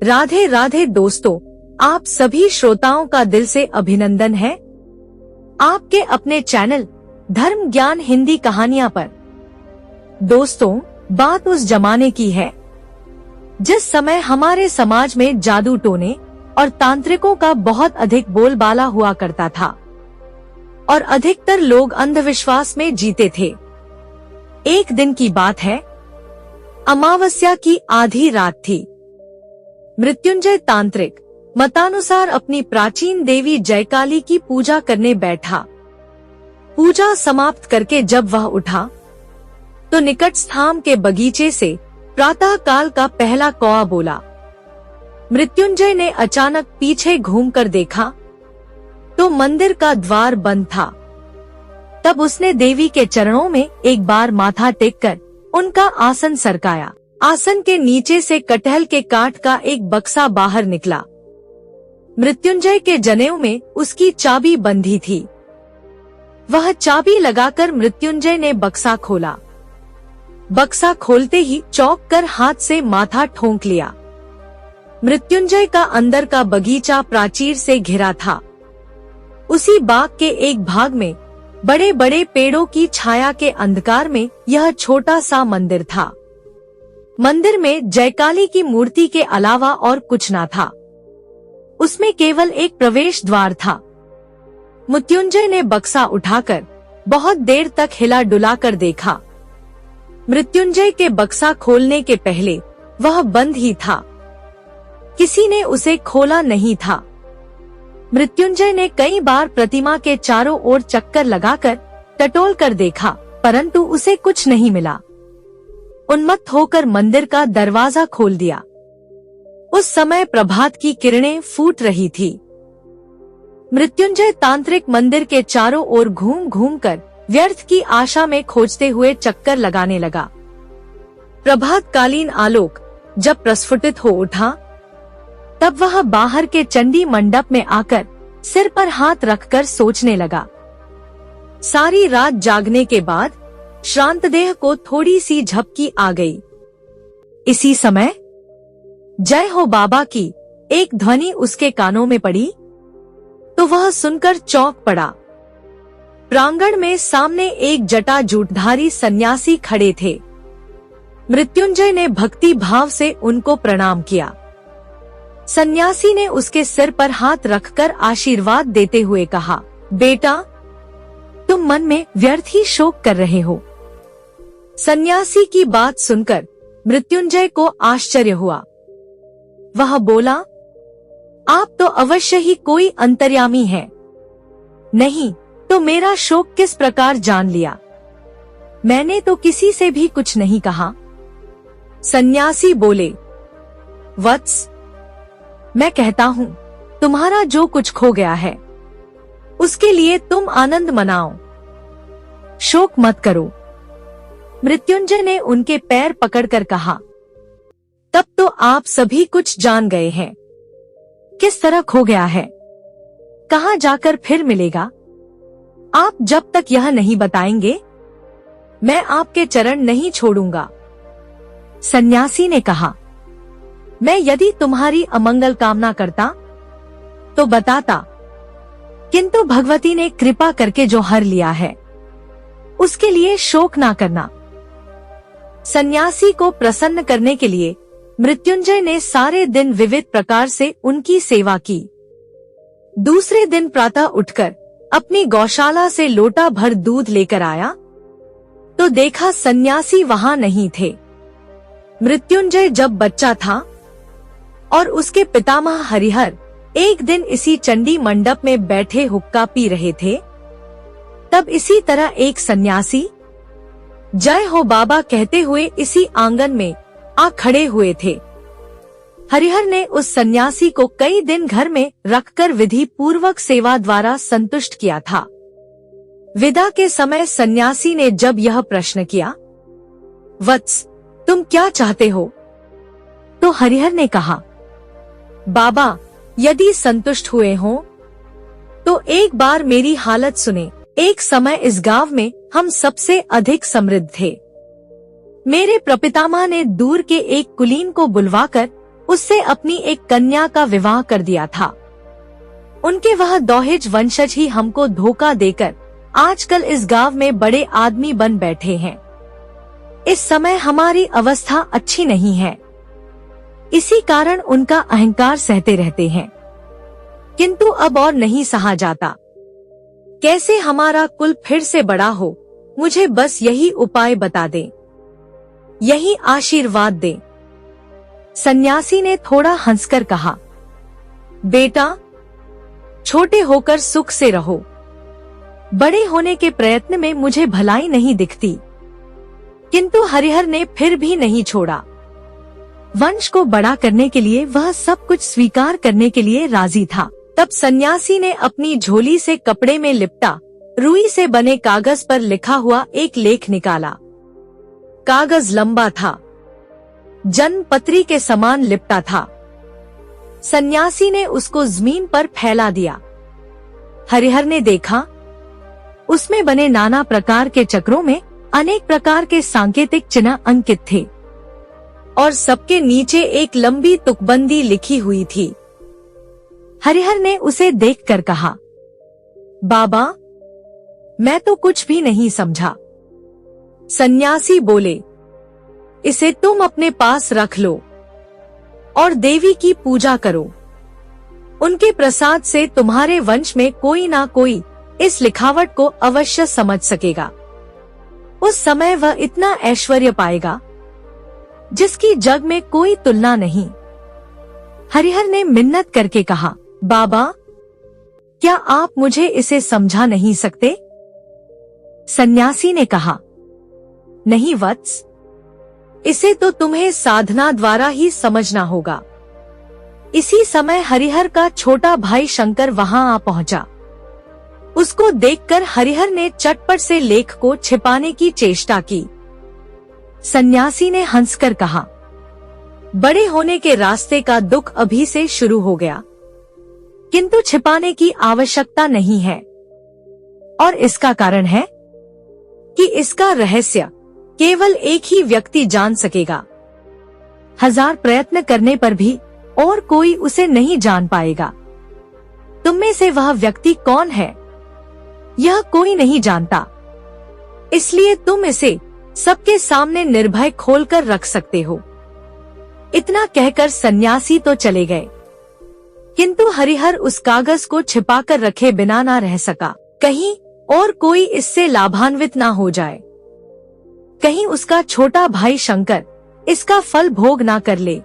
राधे राधे दोस्तों, आप सभी श्रोताओं का दिल से अभिनंदन है आपके अपने चैनल धर्म ज्ञान हिंदी कहानियां पर। दोस्तों, बात उस जमाने की है जिस समय हमारे समाज में जादू टोने और तांत्रिकों का बहुत अधिक बोलबाला हुआ करता था और अधिकतर लोग अंधविश्वास में जीते थे। एक दिन की बात है, अमावस्या की आधी रात थी। मृत्युंजय तांत्रिक मतानुसार अपनी प्राचीन देवी जयकाली की पूजा करने बैठा। पूजा समाप्त करके जब वह उठा तो निकट स्थान के बगीचे से प्रातः काल का पहला कौआ बोला। मृत्युंजय ने अचानक पीछे घूमकर देखा तो मंदिर का द्वार बंद था। तब उसने देवी के चरणों में एक बार माथा टेककर उनका आसन सरकाया। आसन के नीचे से कटहल के काट का एक बक्सा बाहर निकला। मृत्युंजय के जनेऊ में उसकी चाबी बंधी थी। वह चाबी लगाकर मृत्युंजय ने बक्सा खोला। बक्सा खोलते ही चौंक कर हाथ से माथा ठोंक लिया। मृत्युंजय का अंदर का बगीचा प्राचीर से घिरा था। उसी बाग के एक भाग में बड़े बड़े पेड़ों की छाया के अंधकार में यह छोटा सा मंदिर था। मंदिर में जयकाली की मूर्ति के अलावा और कुछ न था। उसमें केवल एक प्रवेश द्वार था। मृत्युंजय ने बक्सा उठाकर बहुत देर तक हिला डुला कर देखा। मृत्युंजय के बक्सा खोलने के पहले वह बंद ही था। किसी ने उसे खोला नहीं था। मृत्युंजय ने कई बार प्रतिमा के चारों ओर चक्कर लगाकर टटोल कर देखा, परंतु उसे कुछ नहीं मिला। उन्मत्त होकर मंदिर का दरवाजा खोल दिया। उस समय प्रभात की किरणें फूट रही थी। मृत्युंजय तांत्रिक मंदिर के चारों ओर घूम घूम कर व्यर्थ की आशा में खोजते हुए चक्कर लगाने लगा। प्रभातकालीन आलोक जब प्रस्फुटित हो उठा तब वह बाहर के चंडी मंडप में आकर सिर पर हाथ रखकर सोचने लगा। सारी रात जागने के बाद श्रांत देह को थोड़ी सी झपकी आ गई। इसी समय जय हो बाबा की एक ध्वनि उसके कानों में पड़ी तो वह सुनकर चौंक पड़ा। प्रांगण में सामने एक जटा जूठधारी सन्यासी खड़े थे। मृत्युंजय ने भक्ति भाव से उनको प्रणाम किया। सन्यासी ने उसके सिर पर हाथ रखकर आशीर्वाद देते हुए कहा, बेटा, तुम मन में व्यर्थ ही शोक कर रहे हो। सन्यासी की बात सुनकर मृत्युंजय को आश्चर्य हुआ। वह बोला, आप तो अवश्य ही कोई अंतर्यामी है। नहीं तो मेरा शोक किस प्रकार जान लिया? मैंने तो किसी से भी कुछ नहीं कहा। सन्यासी बोले, वत्स, मैं कहता हूँ, तुम्हारा जो कुछ खो गया है उसके लिए तुम आनंद मनाओ, शोक मत करो। मृत्युंजय ने उनके पैर पकड़कर कहा, तब तो आप सभी कुछ जान गए हैं। किस तरह खो गया है, कहाँ जाकर फिर मिलेगा? आप जब तक यह नहीं बताएंगे मैं आपके चरण नहीं छोड़ूंगा। सन्यासी ने कहा, मैं यदि तुम्हारी अमंगल कामना करता तो बताता, किंतु भगवती ने कृपा करके जो हर लिया है उसके लिए शोक ना करना। सन्यासी को प्रसन्न करने के लिए मृत्युंजय ने सारे दिन विविध प्रकार से उनकी सेवा की। दूसरे दिन प्रातः उठकर अपनी गौशाला से लोटा भर दूध लेकर आया तो देखा सन्यासी वहां नहीं थे। मृत्युंजय जब बच्चा था और उसके पितामह हरिहर एक दिन इसी चंडी मंडप में बैठे हुक्का पी रहे थे, तब इसी तरह एक सन्यासी जय हो बाबा कहते हुए इसी आंगन में आ खड़े हुए थे। हरिहर ने उस सन्यासी को कई दिन घर में रखकर विधि पूर्वक सेवा द्वारा संतुष्ट किया था। विदा के समय सन्यासी ने जब यह प्रश्न किया, वत्स, तुम क्या चाहते हो? तो हरिहर ने कहा, बाबा, यदि संतुष्ट हुए हो तो एक बार मेरी हालत सुने। एक समय इस गांव में हम सबसे अधिक समृद्ध थे। मेरे प्रपितामह ने दूर के एक कुलीन को बुलवाकर उससे अपनी एक कन्या का विवाह कर दिया था। उनके वह दौहिज वंशज ही हमको धोखा देकर आजकल इस गांव में बड़े आदमी बन बैठे हैं। इस समय हमारी अवस्था अच्छी नहीं है, इसी कारण उनका अहंकार सहते रहते हैं, किंतु अब और नहीं सहा जाता। कैसे हमारा कुल फिर से बड़ा हो, मुझे बस यही उपाय बता दे, यही आशीर्वाद दे। सन्यासी ने थोड़ा हंसकर कहा, बेटा, छोटे होकर सुख से रहो। बड़े होने के प्रयत्न में मुझे भलाई नहीं दिखती। किंतु हरिहर ने फिर भी नहीं छोड़ा। वंश को बड़ा करने के लिए वह सब कुछ स्वीकार करने के लिए राजी था। तब सन्यासी ने अपनी झोली से कपड़े में लिपटा रुई से बने कागज पर लिखा हुआ एक लेख निकाला। कागज लंबा था, जन्म पत्री के समान लिपटा था। सन्यासी ने उसको जमीन पर फैला दिया। हरिहर ने देखा, उसमें बने नाना प्रकार के चक्रों में अनेक प्रकार के सांकेतिक चिन्ह अंकित थे और सबके नीचे एक लंबी तुकबंदी लिखी हुई थी। हरिहर ने उसे देखकर कहा, बाबा, मैं तो कुछ भी नहीं समझा। सन्यासी बोले, इसे तुम अपने पास रख लो और देवी की पूजा करो। उनके प्रसाद से तुम्हारे वंश में कोई ना कोई इस लिखावट को अवश्य समझ सकेगा। उस समय वह इतना ऐश्वर्य पाएगा जिसकी जग में कोई तुलना नहीं। हरिहर ने मिन्नत करके कहा, बाबा, क्या आप मुझे इसे समझा नहीं सकते? सन्यासी ने कहा, नहीं वत्स, इसे तो तुम्हें साधना द्वारा ही समझना होगा। इसी समय हरिहर का छोटा भाई शंकर वहां आ पहुंचा। उसको देखकर हरिहर ने चटपट से लेख को छिपाने की चेष्टा की। सन्यासी ने हंसकर कहा, बड़े होने के रास्ते का दुख अभी से शुरू हो गया, किंतु छिपाने की आवश्यकता नहीं है। और इसका कारण है कि इसका रहस्य केवल एक ही व्यक्ति जान सकेगा। 1000 प्रयत्न करने पर भी और कोई उसे नहीं जान पाएगा। तुम में से वह व्यक्ति कौन है, यह कोई नहीं जानता। इसलिए तुम इसे सबके सामने निर्भय खोलकर रख सकते हो। इतना कहकर सन्यासी तो चले गए, किंतु हरिहर उस कागज को छिपाकर रखे बिना ना रह सका। कहीं और कोई इससे लाभान्वित ना हो जाए, कहीं उसका छोटा भाई शंकर इसका फल भोग ना कर ले।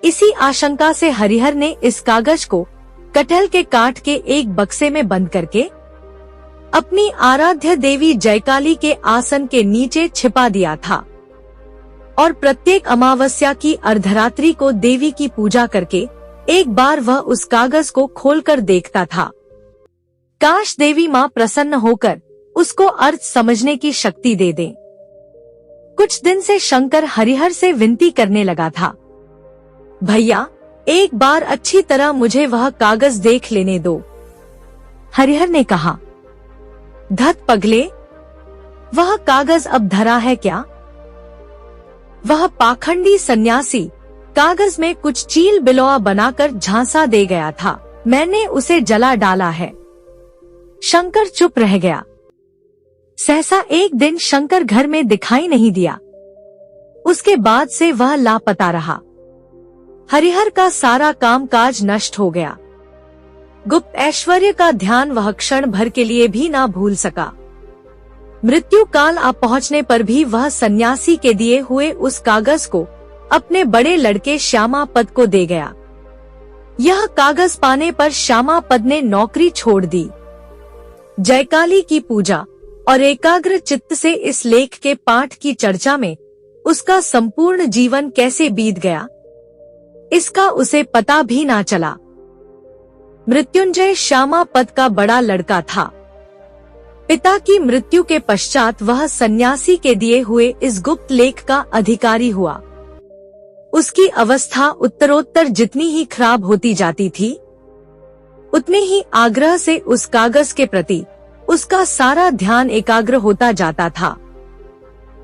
इसी आशंका से हरिहर ने इस कागज को कटहल के काट के एक बक्से में बंद करके अपनी आराध्य देवी जयकाली के आसन के नीचे छिपा दिया था और प्रत्येक अमावस्या की अर्धरात्रि को देवी की पूजा करके एक बार वह उस कागज को खोलकर देखता था। काश देवी माँ प्रसन्न होकर उसको अर्थ समझने की शक्ति दे दे। कुछ दिन से शंकर हरिहर से विनती करने लगा था, भैया, एक बार अच्छी तरह मुझे वह कागज देख लेने दो। हरिहर ने कहा, धत पगले, वह कागज अब धरा है क्या? वह पाखंडी सन्यासी कागज में कुछ चील बिलोआ बनाकर झांसा दे गया था। मैंने उसे जला डाला है। शंकर चुप रह गया। सहसा एक दिन शंकर घर में दिखाई नहीं दिया। उसके बाद से वह लापता रहा। हरिहर का सारा कामकाज नष्ट हो गया। गुप्त ऐश्वर्य का ध्यान वह क्षण भर के लिए भी ना भूल सका। मृत्यु काल आ पहुंचने पर भी वह सन्यासी के दिए हुए उस कागज को अपने बड़े लड़के श्यामापद को दे गया। यह कागज पाने पर श्यामापद ने नौकरी छोड़ दी। जयकाली की पूजा और एकाग्र चित्त से इस लेख के पाठ की चर्चा में उसका संपूर्ण जीवन कैसे बीत गया, इसका उसे पता भी ना चला। मृत्युंजय श्यामापद का बड़ा लड़का था। पिता की मृत्यु के पश्चात वह सन्यासी के दिए हुए इस गुप्त लेख का अधिकारी हुआ। उसकी अवस्था उत्तरोत्तर जितनी ही खराब होती जाती थी, उतने ही आग्रह से उस कागज के प्रति उसका सारा ध्यान एकाग्र होता जाता था।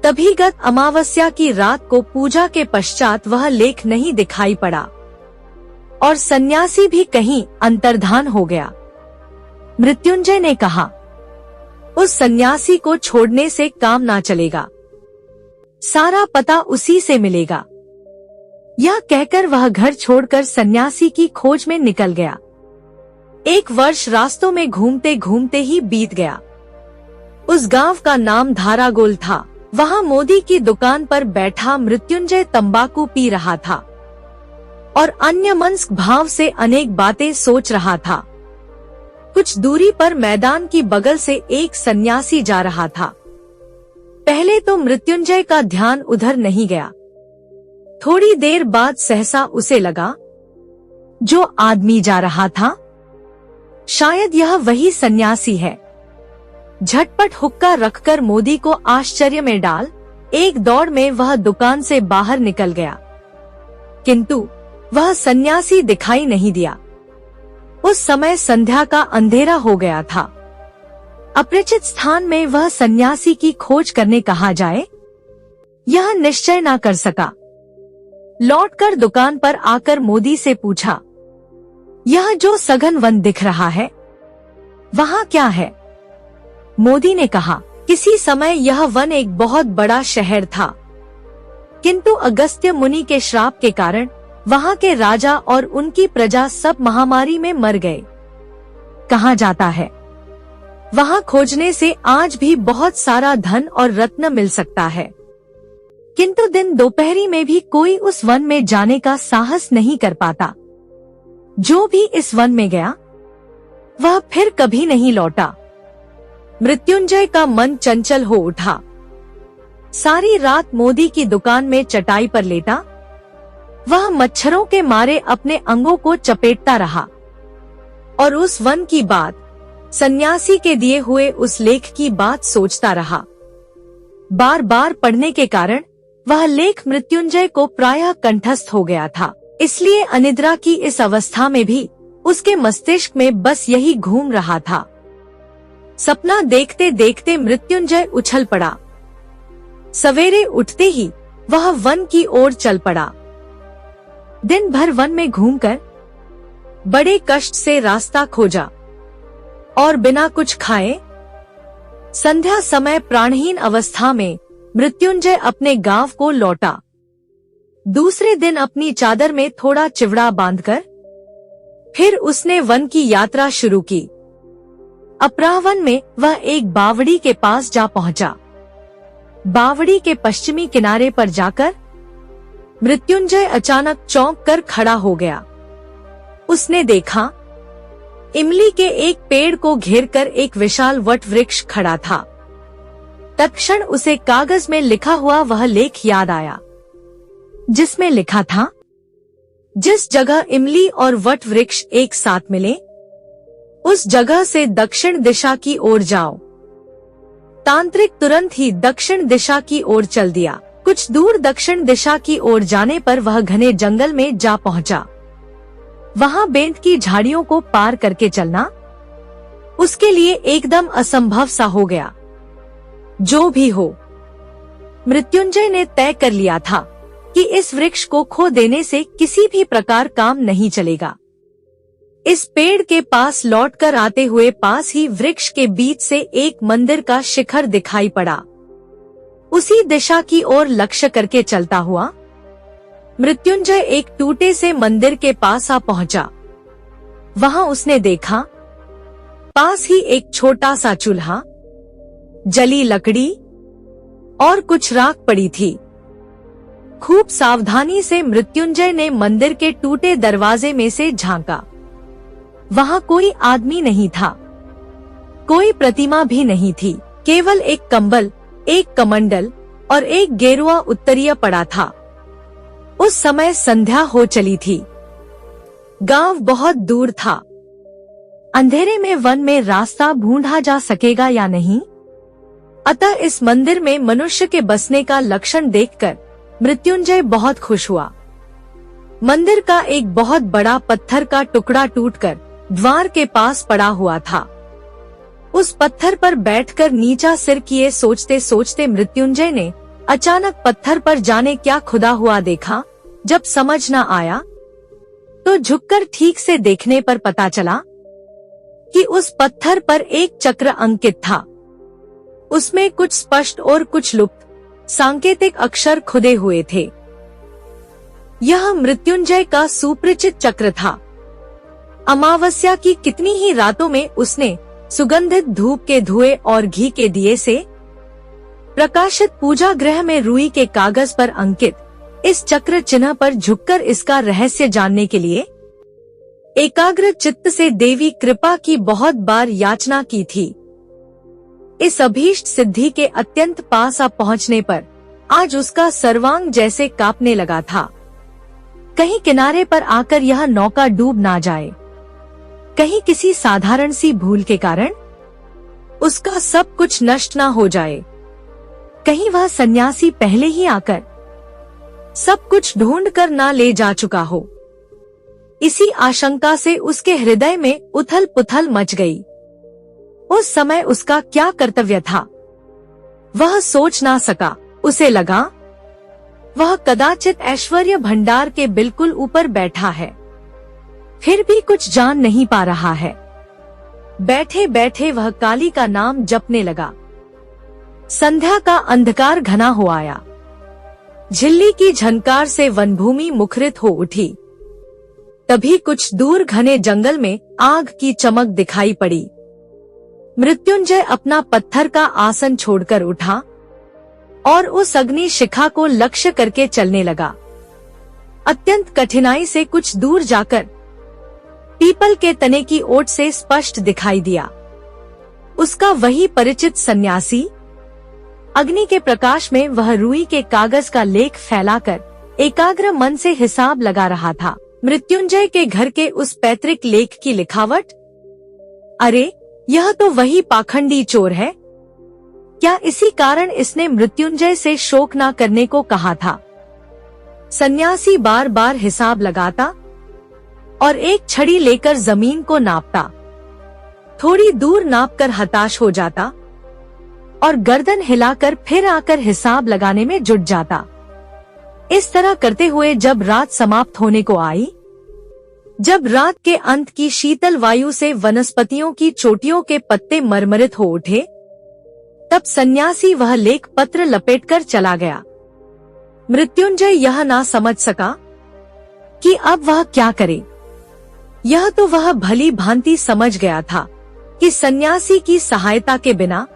तभी गत अमावस्या की रात को पूजा के पश्चात वह लेख नहीं दिखाई पड़ा और सन्यासी भी कहीं अंतर्धान हो गया। मृत्युंजय ने कहा, उस सन्यासी को छोड़ने से काम ना चलेगा, सारा पता उसी से मिलेगा। यह कहकर वह घर छोड़कर सन्यासी की खोज में निकल गया। 1 वर्ष रास्तों में घूमते घूमते ही बीत गया। उस गांव का नाम धारागोल था। वहां मोदी की दुकान पर बैठा मृत्युंजय तंबाकू पी रहा था और अन्यमनस्क भाव से अनेक बातें सोच रहा था। कुछ दूरी पर मैदान की बगल से एक सन्यासी जा रहा था। पहले तो मृत्युंजय का ध्यान उधर नहीं गया। थोड़ी देर बाद सहसा उसे लगा, जो आदमी जा रहा था शायद यह वही सन्यासी है। झटपट हुक्का रखकर मोदी को आश्चर्य में डाल एक दौड़ में वह दुकान से बाहर निकल गया, किंतु वह सन्यासी दिखाई नहीं दिया। उस समय संध्या का अंधेरा हो गया था। अपरिचित स्थान में वह सन्यासी की खोज करने कहा जाए, यह निश्चय ना कर सका। लौटकर दुकान पर आकर मोदी से पूछा, यह जो सघन वन दिख रहा है वहाँ क्या है? मोदी ने कहा, किसी समय यह वन एक बहुत बड़ा शहर था, किंतु अगस्त्य मुनि के श्राप के कारण वहाँ के राजा और उनकी प्रजा सब महामारी में मर गए। कहा जाता है वहाँ खोजने से आज भी बहुत सारा धन और रत्न मिल सकता है, किंतु दिन दोपहरी में भी कोई उस वन में जाने का साहस नहीं कर पाता। जो भी इस वन में गया वह फिर कभी नहीं लौटा। मृत्युंजय का मन चंचल हो उठा। सारी रात मोदी की दुकान में चटाई पर लेटा वह मच्छरों के मारे अपने अंगों को चपेटता रहा और उस वन की बात, सन्यासी के दिए हुए उस लेख की बात सोचता रहा। बार बार पढ़ने के कारण वह लेख मृत्युंजय को प्रायः कंठस्थ हो गया था। इसलिए अनिद्रा की इस अवस्था में भी उसके मस्तिष्क में बस यही घूम रहा था। सपना देखते देखते मृत्युंजय उछल पड़ा। सवेरे उठते ही वह वन की ओर चल पड़ा। दिन भर वन में घूमकर बड़े कष्ट से रास्ता खोजा और बिना कुछ खाए संध्या समय प्राणहीन अवस्था में मृत्युंजय अपने गांव को लौटा। दूसरे दिन अपनी चादर में थोड़ा चिवड़ा बांधकर फिर उसने वन की यात्रा शुरू की। अपराह्न में वह एक बावड़ी के पास जा पहुंचा। बावड़ी के पश्चिमी किनारे पर जाकर मृत्युंजय अचानक चौंक कर खड़ा हो गया। उसने देखा इमली के एक पेड़ को घेरकर एक विशाल वट वृक्ष खड़ा था। तत्क्षण उसे कागज में लिखा हुआ वह लेख याद आया, जिसमें लिखा था, जिस जगह इमली और वट वृक्ष एक साथ मिले उस जगह से दक्षिण दिशा की ओर जाओ। तांत्रिक तुरंत ही दक्षिण दिशा की ओर चल दिया। कुछ दूर दक्षिण दिशा की ओर जाने पर वह घने जंगल में जा पहुंचा। वहां बेंत की झाड़ियों को पार करके चलना उसके लिए एकदम असंभव सा हो गया। जो भी हो, मृत्युंजय ने तय कर लिया था कि इस वृक्ष को खो देने से किसी भी प्रकार काम नहीं चलेगा। इस पेड़ के पास लौटकर आते हुए पास ही वृक्ष के बीच से एक मंदिर का शिखर दिखाई पड़ा। उसी दिशा की ओर लक्ष्य करके चलता हुआ मृत्युंजय एक टूटे से मंदिर के पास आ पहुंचा। वहां उसने देखा पास ही एक छोटा सा चूल्हा, जली लकड़ी और कुछ राख पड़ी थी। खूब सावधानी से मृत्युंजय ने मंदिर के टूटे दरवाजे में से झांका। वहां कोई आदमी नहीं था, कोई प्रतिमा भी नहीं थी। केवल एक कंबल, एक कमंडल और एक गेरुआ उत्तरीय पड़ा था। उस समय संध्या हो चली थी। गांव बहुत दूर था। अंधेरे में वन में रास्ता ढूंढा जा सकेगा या नहीं, अतः इस मंदिर में मनुष्य के बसने का लक्षण देखकर मृत्युंजय बहुत खुश हुआ। मंदिर का एक बहुत बड़ा पत्थर का टुकड़ा टूटकर द्वार के पास पड़ा हुआ था। उस पत्थर पर बैठकर नीचा सिर किए सोचते सोचते मृत्युंजय ने अचानक पत्थर पर जाने क्या खुदा हुआ देखा। जब समझ न आया तो झुककर ठीक से देखने पर पता चला कि उस पत्थर पर एक चक्र अंकित था। उसमें कुछ स्पष्ट और कुछ लुप्त सांकेतिक अक्षर खुदे हुए थे। यह मृत्युंजय का सुपरिचित चक्र था। अमावस्या की कितनी ही रातों में उसने सुगंधित धूप के धुएं और घी के दिए से प्रकाशित पूजा गृह में रुई के कागज पर अंकित इस चक्र चिन्ह पर झुककर इसका रहस्य जानने के लिए एकाग्र चित्त से देवी कृपा की बहुत बार याचना की थी। इस अभीष्ट सिद्धि के अत्यंत पास आ पहुंचने पर आज उसका सर्वांग जैसे कांपने लगा था। कहीं किनारे पर आकर यह नौका डूब ना जाए, कहीं किसी साधारण सी भूल के कारण उसका सब कुछ नष्ट ना हो जाए, कहीं वह सन्यासी पहले ही आकर सब कुछ ढूंढ कर ना ले जा चुका हो। इसी आशंका से उसके हृदय में उथल पुथल मच गई। उस समय उसका क्या कर्तव्य था वह सोच ना सका। उसे लगा वह कदाचित ऐश्वर्य भंडार के बिल्कुल ऊपर बैठा है, फिर भी कुछ जान नहीं पा रहा है। बैठे बैठे वह काली का नाम जपने लगा। संध्या का अंधकार घना हो आया। झिल्ली की झनकार से वनभूमि मुखरित हो उठी। तभी कुछ दूर घने जंगल में आग की चमक दिखाई पड़ी। मृत्युंजय अपना पत्थर का आसन छोड़कर उठा और उस अग्नि शिखा को लक्ष्य करके चलने लगा। अत्यंत कठिनाई से कुछ दूर जाकर पीपल के तने की ओट से स्पष्ट दिखाई दिया उसका वही परिचित सन्यासी। अग्नि के प्रकाश में वह रुई के कागज का लेख फैलाकर एकाग्र मन से हिसाब लगा रहा था। मृत्युंजय के घर के उस पैतृक लेख की लिखावट, अरे यह तो वही पाखंडी चोर है। क्या इसी कारण इसने मृत्युंजय से शोक न करने को कहा था। सन्यासी बार बार हिसाब लगाता और एक छड़ी लेकर जमीन को नापता। थोड़ी दूर नापकर हताश हो जाता और गर्दन हिलाकर फिर आकर हिसाब लगाने में जुट जाता। इस तरह करते हुए जब रात समाप्त होने को आई, जब रात के अंत की शीतल वायु से वनस्पतियों की चोटियों के पत्ते मरमरित हो उठे, तब सन्यासी वह लेख पत्र लपेटकर चला गया। मृत्युंजय यह ना समझ सका कि अब वह क्या करे। यह तो वह भली भांति समझ गया था कि सन्यासी की सहायता के बिना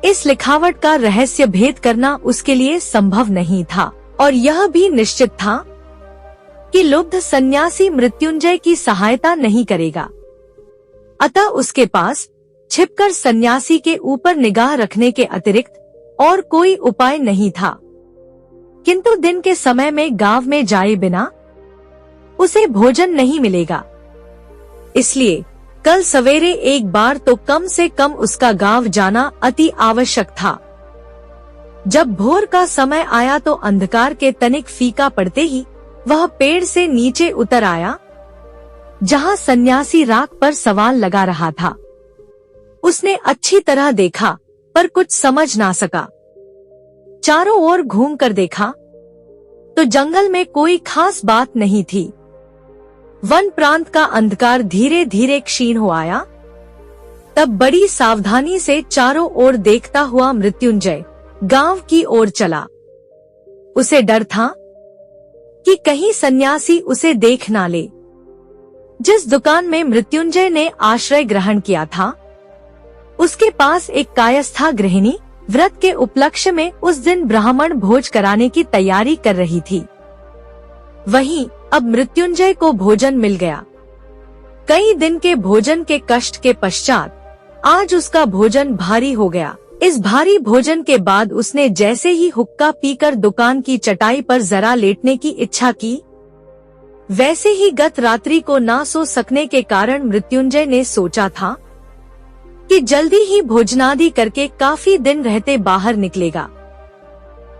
इस लिखावट का रहस्य भेद करना उसके लिए संभव नहीं था, और यह भी निश्चित था कि लुब्ध सन्यासी मृत्युंजय की सहायता नहीं करेगा। अतः उसके पास छिपकर सन्यासी के ऊपर निगाह रखने के अतिरिक्त और कोई उपाय नहीं था। किंतु दिन के समय में गांव में जाए बिना उसे भोजन नहीं मिलेगा, इसलिए कल सवेरे एक बार तो कम से कम उसका गांव जाना अति आवश्यक था। जब भोर का समय आया तो अंधकार के तनिक फीका पड़ते ही वह पेड़ से नीचे उतर आया, जहां सन्यासी राख पर सवाल लगा रहा था। उसने अच्छी तरह देखा पर कुछ समझ ना सका। चारों ओर घूमकर देखा तो जंगल में कोई खास बात नहीं थी। वन प्रांत का अंधकार धीरे धीरे क्षीण हो आया। तब बड़ी सावधानी से चारों ओर देखता हुआ मृत्युंजय गांव की ओर चला। उसे डर था कि कहीं सन्यासी उसे देख ना ले। जिस दुकान में मृत्युंजय ने आश्रय ग्रहण किया था, उसके पास एक कायस्था गृहिणी व्रत के उपलक्ष्य में उस दिन ब्राह्मण भोज कराने की तैयारी कर रही थी। वहीं अब मृत्युंजय को भोजन मिल गया। कई दिन के भोजन के कष्ट के पश्चात आज उसका भोजन भारी हो गया। इस भारी भोजन के बाद उसने जैसे ही हुक्का पीकर दुकान की चटाई पर जरा लेटने की इच्छा की, वैसे ही गत रात्रि को ना सो सकने के कारण मृत्युंजय ने सोचा था कि जल्दी ही भोजनादि करके काफी दिन रहते बाहर निकलेगा।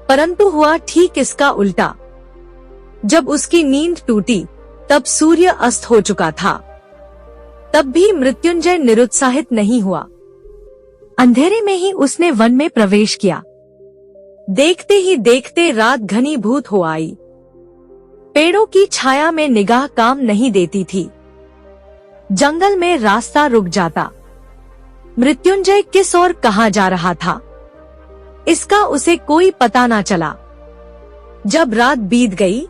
परंतु हुआ ठीक इसका उल्टा। जब उसकी नींद टूटी तब सूर्य अस्त हो चुका था। तब भी मृत्युंजय निरुत्साहित नहीं हुआ। अंधेरे में ही उसने वन में प्रवेश किया। देखते ही देखते रात घनीभूत हो आई। पेड़ों की छाया में निगाह काम नहीं देती थी। जंगल में रास्ता रुक जाता। मृत्युंजय किस ओर कहाँ जा रहा था, इसका उसे कोई पता ना चला। जब रात बीत गई,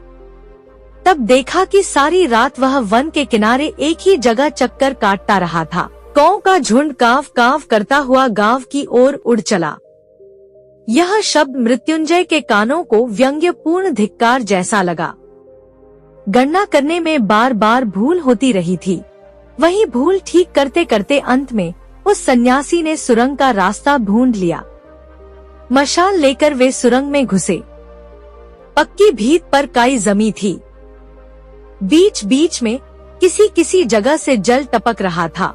तब देखा कि सारी रात वह वन के किनारे एक ही जगह चक्कर काटता रहा था। कौओं का झुंड काव काव करता हुआ गांव की ओर उड़ चला। यह शब्द मृत्युंजय के कानों को व्यंग्यपूर्ण धिक्कार जैसा लगा। गणना करने में बार बार भूल होती रही थी। वही भूल ठीक करते करते अंत में उस सन्यासी ने सुरंग का रास्ता ढूंढ लिया। मशाल लेकर वे सुरंग में घुसे। पक्की भीत पर काई जमी थी। बीच बीच में किसी किसी जगह से जल टपक रहा था।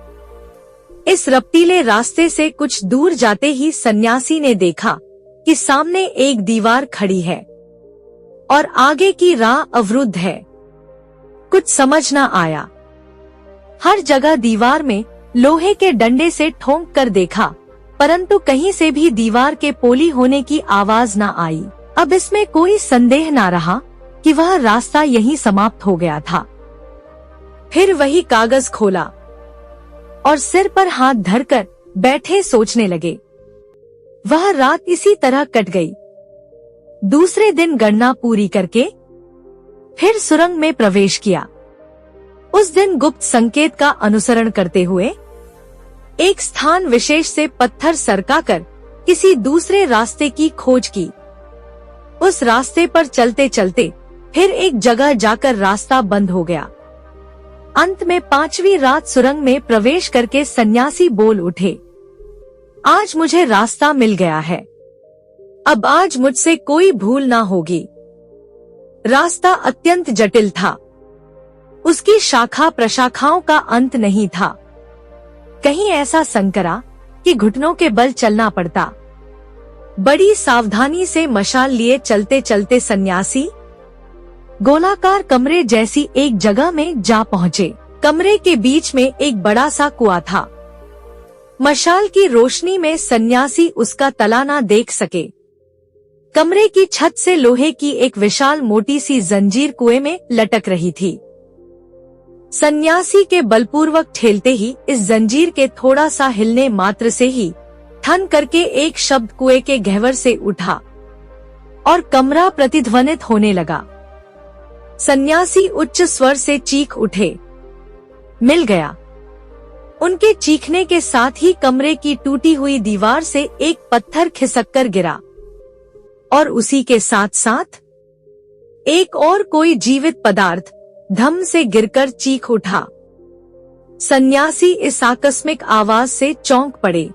इस रपटीले रास्ते से कुछ दूर जाते ही सन्यासी ने देखा कि सामने एक दीवार खड़ी है और आगे की राह अवरुद्ध है। कुछ समझ न आया। हर जगह दीवार में लोहे के डंडे से ठोंक कर देखा, परंतु कहीं से भी दीवार के पोली होने की आवाज न आई। अब इसमें कोई संदेह न रहा कि वह रास्ता यहीं समाप्त हो गया था। फिर वही कागज खोला और सिर पर हाथ धरकर बैठे सोचने लगे। वह रात इसी तरह कट गई। दूसरे दिन गणना पूरी करके फिर सुरंग में प्रवेश किया। उस दिन गुप्त संकेत का अनुसरण करते हुए एक स्थान विशेष से पत्थर सरकाकर किसी दूसरे रास्ते की खोज की। उस रास्ते पर चलते चलते फिर एक जगह जाकर रास्ता बंद हो गया। अंत में 5वीं रात सुरंग में प्रवेश करके सन्यासी बोल उठे, आज मुझे रास्ता मिल गया है। अब आज मुझसे कोई भूल ना होगी। रास्ता अत्यंत जटिल था। उसकी शाखा प्रशाखाओं का अंत नहीं था। कहीं ऐसा संकरा कि घुटनों के बल चलना पड़ता। बड़ी सावधानी से मशाल लिए चलते चलते सन्यासी गोलाकार कमरे जैसी एक जगह में जा पहुँचे। कमरे के बीच में एक बड़ा सा कुआं था। मशाल की रोशनी में सन्यासी उसका तला ना देख सके। कमरे की छत से लोहे की एक विशाल मोटी सी जंजीर कुएं में लटक रही थी। सन्यासी के बलपूर्वक ठेलते ही इस जंजीर के थोड़ा सा हिलने मात्र से ही ठन करके एक शब्द कुएं के गहवर से उठा और कमरा प्रतिध्वनित होने लगा। सन्यासी उच्च स्वर से चीख उठे, मिल गया। उनके चीखने के साथ ही कमरे की टूटी हुई दीवार से एक पत्थर खिसक कर गिरा और उसी के साथ साथ एक और कोई जीवित पदार्थ धम से गिरकर चीख उठा। सन्यासी इस आकस्मिक आवाज से चौंक पड़े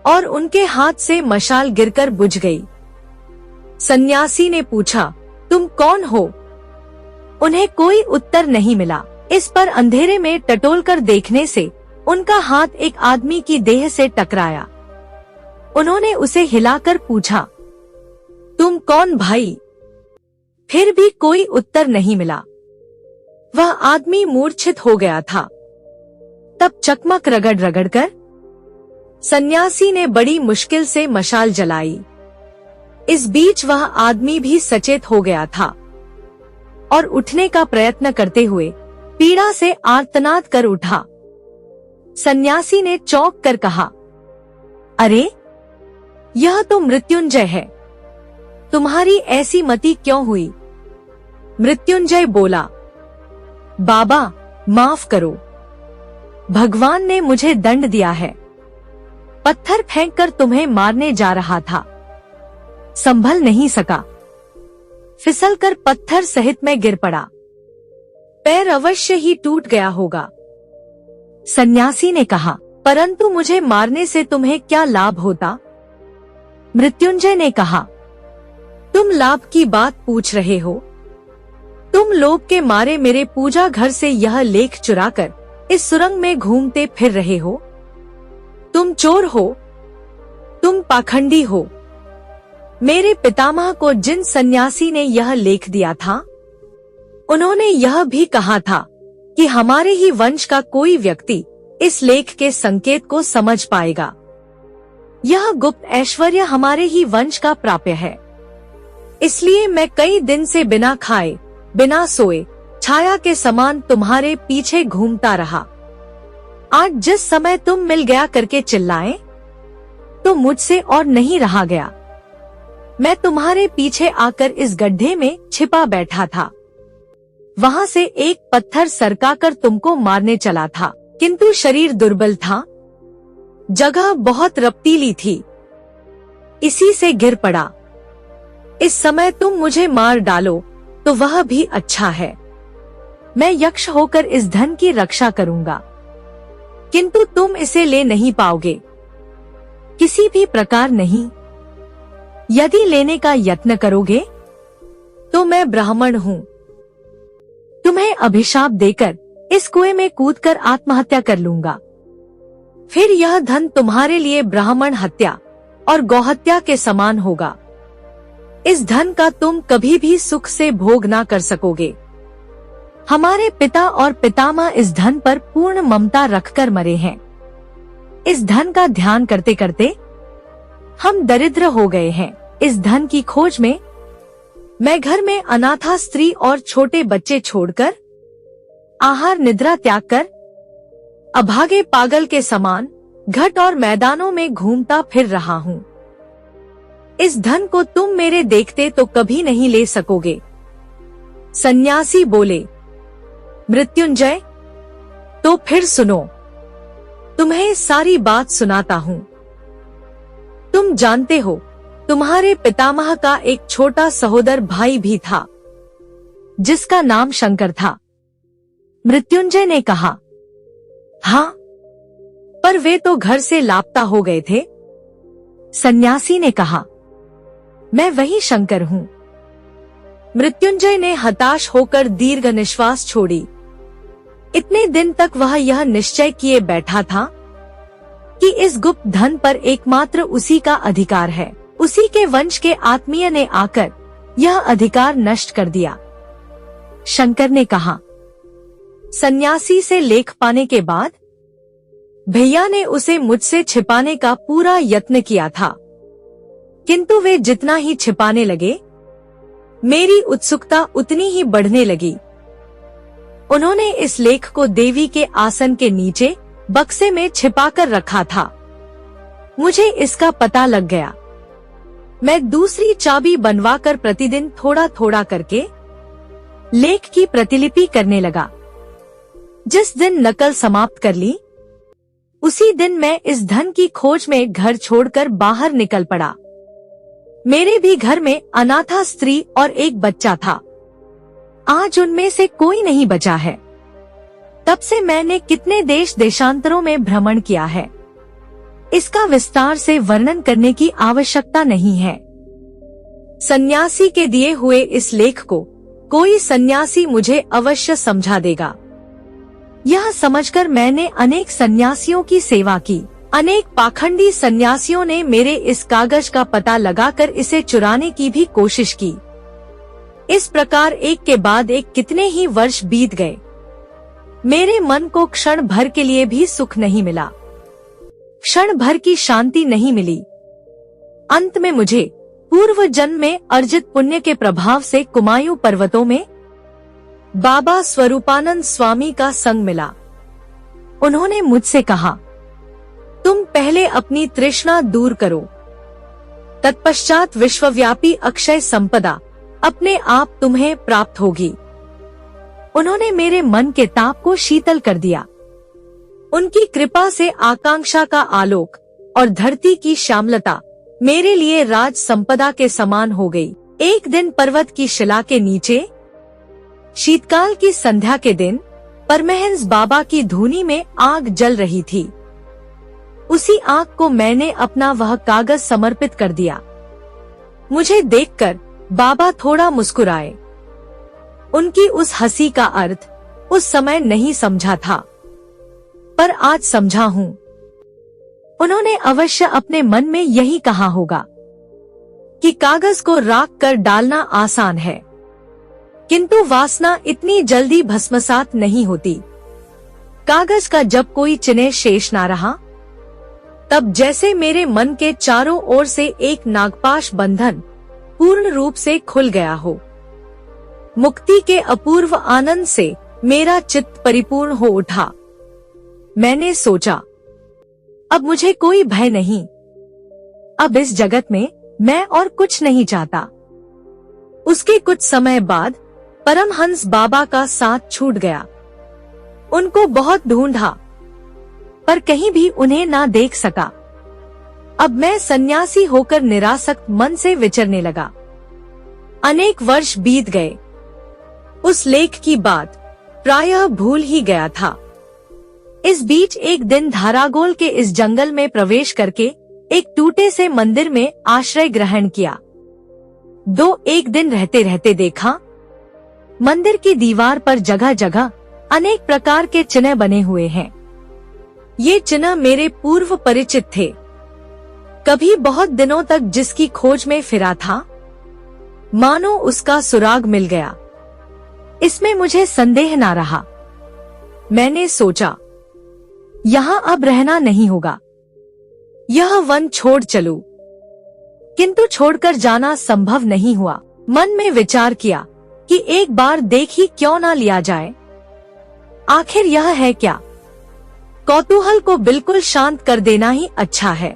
और उनके हाथ से मशाल गिरकर बुझ गई। सन्यासी ने पूछा, तुम कौन हो? उन्हें कोई उत्तर नहीं मिला। इस पर अंधेरे में टटोलकर देखने से उनका हाथ एक आदमी की देह से टकराया। उन्होंने उसे हिलाकर पूछा, तुम कौन भाई? फिर भी कोई उत्तर नहीं मिला। वह आदमी मूर्छित हो गया था। तब चकमक रगड़ रगड़ कर सन्यासी ने बड़ी मुश्किल से मशाल जलाई। इस बीच वह आदमी भी सचेत हो गया था और उठने का प्रयत्न करते हुए पीड़ा से आर्तनाद कर उठा। सन्यासी ने चौंक कर कहा, अरे यह तो मृत्युंजय है। तुम्हारी ऐसी मति क्यों हुई? मृत्युंजय बोला, बाबा माफ करो, भगवान ने मुझे दंड दिया है। पत्थर फेंककर तुम्हें मारने जा रहा था, संभल नहीं सका, फिसलकर पत्थर सहित में गिर पड़ा। पैर अवश्य ही टूट गया होगा। सन्यासी ने कहा, परंतु मुझे मारने से तुम्हें क्या लाभ होता? मृत्युंजय ने कहा, तुम लाभ की बात पूछ रहे हो? तुम लोभ के मारे मेरे पूजा घर से यह लेख चुराकर इस सुरंग में घूमते फिर रहे हो। तुम चोर हो, तुम पाखंडी हो। मेरे पितामह को जिन सन्यासी ने यह लेख दिया था, उन्होंने यह भी कहा था कि हमारे ही वंश का कोई व्यक्ति इस लेख के संकेत को समझ पाएगा। यह गुप्त ऐश्वर्य हमारे ही वंश का प्राप्य है। इसलिए मैं कई दिन से बिना खाए बिना सोए छाया के समान तुम्हारे पीछे घूमता रहा। आज जिस समय तुम मिल गया करके चिल्लाए तो मुझसे और नहीं रहा गया। मैं तुम्हारे पीछे आकर इस गड्ढे में छिपा बैठा था। वहां से एक पत्थर सरकाकर तुमको मारने चला था, किंतु शरीर दुर्बल था, जगह बहुत रपटीली थी, इसी से गिर पड़ा। इस समय तुम मुझे मार डालो तो वह भी अच्छा है। मैं यक्ष होकर इस धन की रक्षा करूंगा, किंतु तुम इसे ले नहीं पाओगे, किसी भी प्रकार नहीं। यदि लेने का यत्न करोगे तो मैं ब्राह्मण हूँ, तुम्हें अभिशाप देकर इस कुएं में कूदकर आत्महत्या कर लूंगा। फिर यह धन तुम्हारे लिए ब्राह्मण हत्या और गौहत्या के समान होगा। इस धन का तुम कभी भी सुख से भोग ना कर सकोगे। हमारे पिता और पितामह इस धन पर पूर्ण ममता रखकर मरे हैं। इस धन का ध्यान करते करते हम दरिद्र हो गए हैं। इस धन की खोज में मैं घर में अनाथा स्त्री और छोटे बच्चे छोड़कर, आहार निद्रा त्याग कर, अभागे पागल के समान घाट और मैदानों में घूमता फिर रहा हूँ। इस धन को तुम मेरे देखते तो कभी नहीं ले सकोगे। सन्यासी बोले, मृत्युंजय, तो फिर सुनो, तुम्हें सारी बात सुनाता हूँ। तुम जानते हो, तुम्हारे पितामह का एक छोटा सहोदर भाई भी था, जिसका नाम शंकर था। मृत्युंजय ने कहा, हाँ, पर वे तो घर से लापता हो गए थे। सन्यासी ने कहा, मैं वही शंकर हूँ। मृत्युंजय ने हताश होकर दीर्घ निश्वास छोड़ी। इतने दिन तक वह यह निश्चय किए बैठा था कि इस गुप्त धन पर एकमात्र उसी का अधिकार है। उसी के वंश के आत्मीय ने आकर यह अधिकार नष्ट कर दिया। शंकर ने कहा, सन्यासी से लेख पाने के बाद भैया ने उसे मुझसे छिपाने का पूरा यत्न किया था, किंतु वे जितना ही छिपाने लगे, मेरी उत्सुकता उतनी ही बढ़ने लगी। उन्होंने इस लेख को देवी के आसन के नीचे बक्से में छिपाकर रखा था। मुझे इसका पता लग गया। मैं दूसरी चाबी बनवाकर प्रतिदिन थोड़ा थोड़ा करके लेख की प्रतिलिपि करने लगा। जिस दिन नकल समाप्त कर ली, उसी दिन मैं इस धन की खोज में घर छोड़कर बाहर निकल पड़ा। मेरे भी घर में अनाथा स्त्री और एक बच्चा था। आज उनमें से कोई नहीं बचा है। तब से मैंने कितने देश देशांतरों में भ्रमण किया है, इसका विस्तार से वर्णन करने की आवश्यकता नहीं है। सन्यासी के दिए हुए इस लेख को कोई सन्यासी मुझे अवश्य समझा देगा। यह समझकर मैंने अनेक सन्यासियों की सेवा की। अनेक पाखंडी सन्यासियों ने मेरे इस कागज का पता लगाकर इसे चुराने की भी कोशिश की। इस प्रकार एक के बाद एक कितने ही वर्ष बीत गए। मेरे मन को क्षण भर के लिए भी सुख नहीं मिला, क्षण भर की शांति नहीं मिली। अंत में मुझे पूर्व जन्म में अर्जित पुण्य के प्रभाव से कुमायूं पर्वतों में बाबा स्वरूपानंद स्वामी का संग मिला। उन्होंने मुझसे कहा, तुम पहले अपनी तृष्णा दूर करो, तत्पश्चात विश्वव्यापी अक्षय संपदा अपने आप तुम्हें प्राप्त होगी। उन्होंने मेरे मन के ताप को शीतल कर दिया। उनकी कृपा से आकांक्षा का आलोक और धरती की श्यामलता मेरे लिए राज संपदा के समान हो गई। एक दिन पर्वत की शिला के नीचे शीतकाल की संध्या के दिन परमहंस बाबा की धूनी में आग जल रही थी। उसी आग को मैंने अपना वह कागज समर्पित कर दिया। मुझे देखकर बाबा थोड़ा मुस्कुराए। उनकी उस हंसी का अर्थ उस समय नहीं समझा था, पर आज समझा हूँ। उन्होंने अवश्य अपने मन में यही कहा होगा कि कागज को राख कर डालना आसान है, किंतु वासना इतनी जल्दी भस्मसात नहीं होती। कागज का जब कोई चिन्ह शेष ना रहा, तब जैसे मेरे मन के चारों ओर से एक नागपाश बंधन पूर्ण रूप से खुल गया हो। मुक्ति के अपूर्व आनंद से मेरा चित्त परिपूर्ण हो उठा। मैंने सोचा, अब मुझे कोई भय नहीं। अब इस जगत में मैं और कुछ नहीं चाहता। उसके कुछ समय बाद परमहंस बाबा का साथ छूट गया। उनको बहुत ढूंढा पर कहीं भी उन्हें ना देख सका। अब मैं सन्यासी होकर निरासक्त मन से विचरने लगा। अनेक वर्ष बीत गए। उस लेख की बात प्रायः भूल ही गया था। इस बीच एक दिन धारागोल के इस जंगल में प्रवेश करके एक टूटे से मंदिर में आश्रय ग्रहण किया। एक दिन रहते रहते देखा, मंदिर की दीवार पर जगह जगह अनेक प्रकार के चिन्ह बने हुए हैं। ये चिन्ह मेरे पूर्व परिचित थे। कभी बहुत दिनों तक जिसकी खोज में फिरा था, मानो उसका सुराग मिल गया। इसमें मुझे संदेह ना रहा। मैंने सोचा, यहाँ अब रहना नहीं होगा, यह वन छोड़ चलूं। किंतु छोड़कर जाना संभव नहीं हुआ। मन में विचार किया कि एक बार देख ही क्यों ना लिया जाए। आखिर यह है क्या? कौतूहल को बिल्कुल शांत कर देना ही अच्छा है।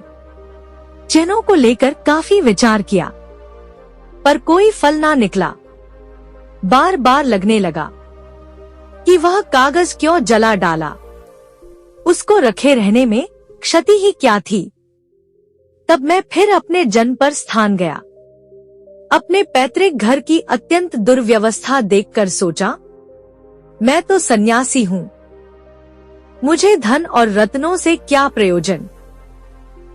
चिन्हों को लेकर काफी विचार किया, पर कोई फल ना निकला। बार बार लगने लगा कि वह कागज क्यों जला डाला, उसको रखे रहने में क्षति ही क्या थी। तब मैं फिर अपने जन पर स्थान गया। अपने पैतृक घर की अत्यंत दुर्व्यवस्था देखकर सोचा, मैं तो सन्यासी हूँ, मुझे धन और रत्नों से क्या प्रयोजन।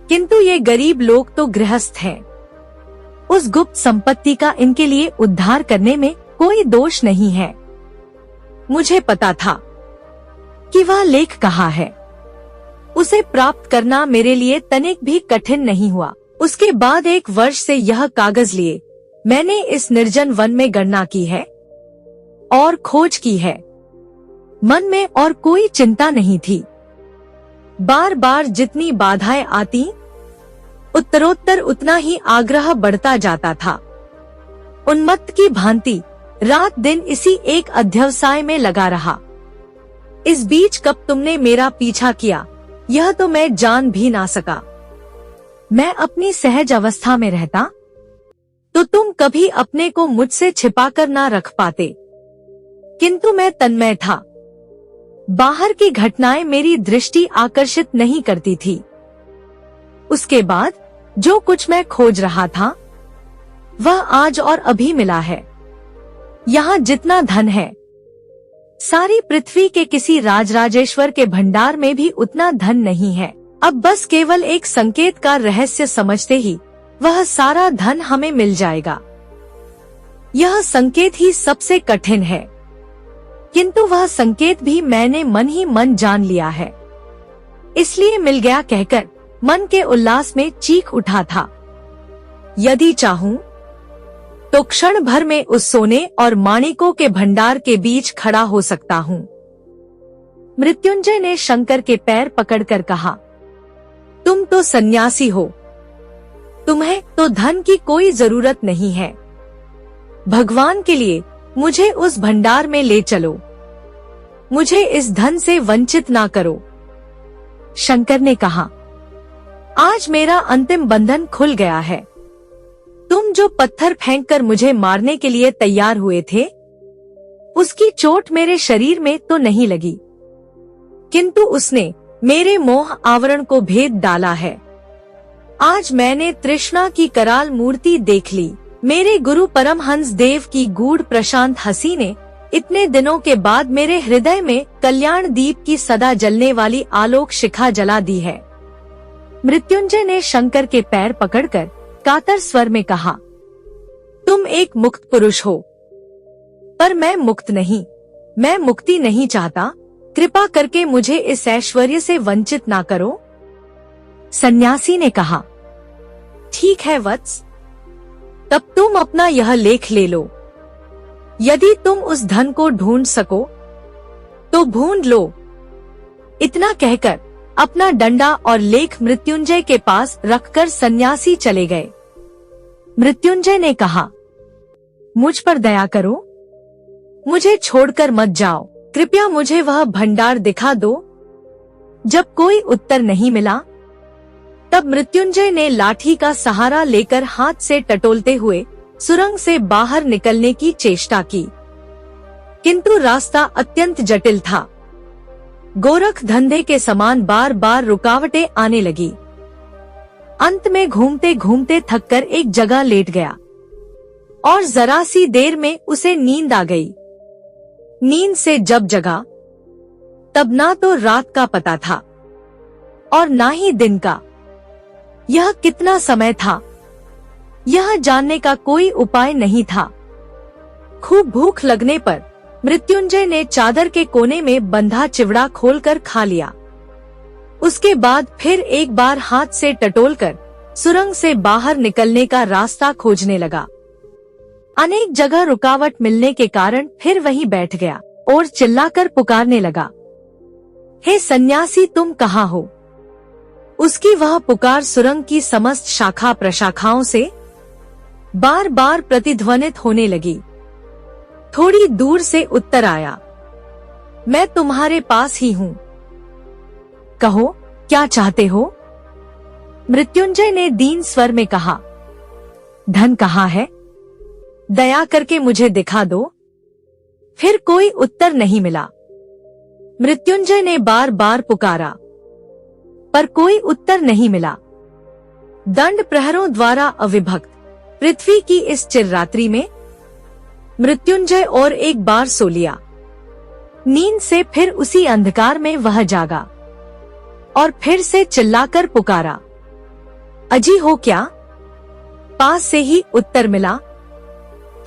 किंतु ये गरीब लोग तो गृहस्थ हैं। उस गुप्त संपत्ति का इनके लिए उद्धार करने में कोई दोष नहीं है। मुझे पता था कि वह लेख कहाँ है। उसे प्राप्त करना मेरे लिए तनिक भी कठिन नहीं हुआ। उसके बाद 1 वर्ष से यह कागज लिए मैंने इस निर्जन वन में गणना की है और खोज की है। मन में और कोई चिंता नहीं थी। बार बार जितनी बाधाएं आती, उत्तरोत्तर उतना ही आग्रह बढ़ता जाता था। उन्मत्त की भांति रात दिन इसी एक अध्यवसाय में लगा रहा। इस बीच कब तुमने मेरा पीछा किया, यह तो मैं जान भी ना सका। मैं अपनी सहज अवस्था में रहता तो तुम कभी अपने को मुझसे छिपाकर ना रख पाते। किंतु मैं तन्मय था। बाहर की घटनाएं मेरी दृष्टि आकर्षित नहीं करती थी। उसके बाद जो कुछ मैं खोज रहा था, वह आज और अभी मिला है। यहाँ जितना धन है, सारी पृथ्वी के किसी राजराजेश्वर के भंडार में भी उतना धन नहीं है। अब बस केवल एक संकेत का रहस्य समझते ही वह सारा धन हमें मिल जाएगा। यह संकेत ही सबसे कठिन है, किंतु वह संकेत भी मैंने मन ही मन जान लिया है। इसलिए मिल गया कहकर मन के उल्लास में चीख उठा था। यदि चाहूं तो क्षण भर में उस सोने और माणिकों के भंडार के बीच खड़ा हो सकता हूँ। मृत्युंजय ने शंकर के पैर पकड़कर कहा, तुम तो सन्यासी हो, तुम्हें तो धन की कोई जरूरत नहीं है। भगवान के लिए मुझे उस भंडार में ले चलो, मुझे इस धन से वंचित ना करो। शंकर ने कहा, आज मेरा अंतिम बंधन खुल गया है। तुम जो पत्थर फेंककर मुझे मारने के लिए तैयार हुए थे, उसकी चोट मेरे शरीर में तो नहीं लगी, किंतु उसने मेरे मोह आवरण को भेद डाला है। आज मैंने तृष्णा की कराल मूर्ति देख ली। मेरे गुरु परमहंस देव की गूढ़ प्रशांत हंसी ने इतने दिनों के बाद मेरे हृदय में कल्याण दीप की सदा जलने वाली आलोक शिखा जला दी है। मृत्युंजय ने शंकर के पैर पकड़कर कातर स्वर में कहा, तुम एक मुक्त पुरुष हो, पर मैं मुक्त नहीं। मैं मुक्ति नहीं चाहता। कृपा करके मुझे इस ऐश्वर्य से वंचित ना करो। सन्यासी ने कहा, ठीक है वत्स, तब तुम अपना यह लेख ले लो। यदि तुम उस धन को ढूंढ सको तो ढूंढ लो। इतना कहकर अपना डंडा और लेख मृत्युंजय के पास रखकर सन्यासी चले गए। मृत्युंजय ने कहा, मुझ पर दया करो, मुझे छोड़कर मत जाओ, कृपया मुझे वह भंडार दिखा दो। जब कोई उत्तर नहीं मिला, तब मृत्युंजय ने लाठी का सहारा लेकर हाथ से टटोलते हुए सुरंग से बाहर निकलने की चेष्टा की, किंतु रास्ता अत्यंत जटिल था। गोरख धंधे के समान बार बार रुकावटें आने लगी। अंत में घूमते घूमते थककर एक जगह लेट गया और जरा सी देर में उसे नींद आ गई। नींद से जब जगा, तब ना तो रात का पता था और ना ही दिन का। यह कितना समय था, यह जानने का कोई उपाय नहीं था। खूब भूख लगने पर मृत्युंजय ने चादर के कोने में बंधा चिवड़ा खोलकर खा लिया। उसके बाद फिर एक बार हाथ से टटोलकर सुरंग से बाहर निकलने का रास्ता खोजने लगा। अनेक जगह रुकावट मिलने के कारण फिर वहीं बैठ गया और चिल्लाकर पुकारने लगा, हे सन्यासी, तुम कहाँ हो? उसकी वह पुकार सुरंग की समस्त शाखा प्रशाखाओं से बार बार प्रतिध्वनित होने लगी। थोड़ी दूर से उत्तर आया, मैं तुम्हारे पास ही हूँ, कहो क्या चाहते हो? मृत्युंजय ने दीन स्वर में कहा, धन कहाँ है? दया करके मुझे दिखा दो। फिर कोई उत्तर नहीं मिला। मृत्युंजय ने बार बार पुकारा, पर कोई उत्तर नहीं मिला। दंड प्रहरों द्वारा अविभक्त पृथ्वी की इस चिररात्रि में मृत्युंजय और एक बार सो लिया। नींद से फिर उसी अंधकार में वह जागा और फिर से चिल्लाकर पुकारा, अजी हो क्या? पास से ही उत्तर मिला,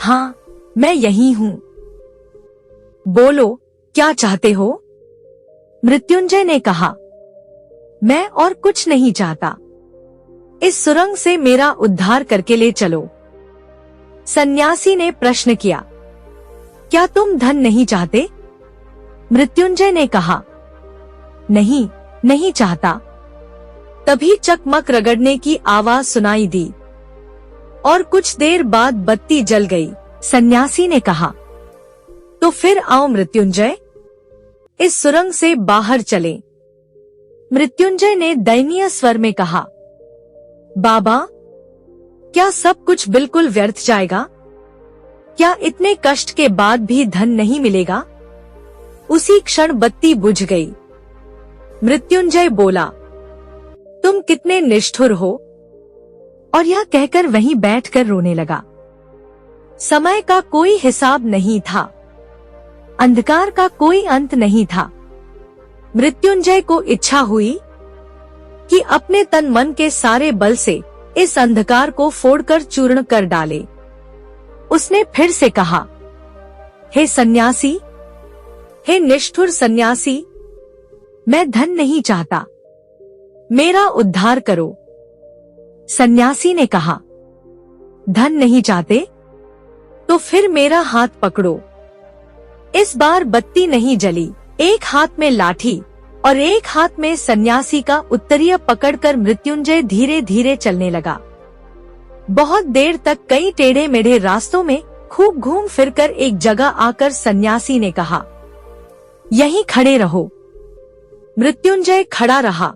हाँ मैं यही हूँ। बोलो क्या चाहते हो? मृत्युंजय ने कहा, मैं और कुछ नहीं चाहता, इस सुरंग से मेरा उद्धार करके ले चलो। सन्यासी ने प्रश्न किया, क्या तुम धन नहीं चाहते? मृत्युंजय ने कहा, नहीं, नहीं चाहता। तभी चकमक रगड़ने की आवाज सुनाई दी और कुछ देर बाद बत्ती जल गई। सन्यासी ने कहा, तो फिर आओ मृत्युंजय, इस सुरंग से बाहर चले। मृत्युंजय ने दयनीय स्वर में कहा, बाबा, क्या सब कुछ बिल्कुल व्यर्थ जाएगा? क्या इतने कष्ट के बाद भी धन नहीं मिलेगा? उसी क्षण बत्ती बुझ गई। मृत्युंजय बोला, तुम कितने निष्ठुर हो, और यह कहकर वहीं बैठकर रोने लगा। समय का कोई हिसाब नहीं था, अंधकार का कोई अंत नहीं था। मृत्युंजय को इच्छा हुई कि अपने तन मन के सारे बल से इस अंधकार को फोड़कर चूर्ण कर डाले। उसने फिर से कहा, हे सन्यासी, हे निष्ठुर सन्यासी, मैं धन नहीं चाहता, मेरा उद्धार करो। सन्यासी ने कहा, धन नहीं चाहते? तो फिर मेरा हाथ पकड़ो। इस बार बत्ती नहीं जली। एक हाथ में लाठी और एक हाथ में सन्यासी का उत्तरीय पकड़कर मृत्युंजय धीरे धीरे चलने लगा। बहुत देर तक कई टेढ़े मेढ़े रास्तों में खूब घूम फिरकर एक जगह आकर सन्यासी ने कहा, यहीं खड़े रहो। मृत्युंजय खड़ा रहा।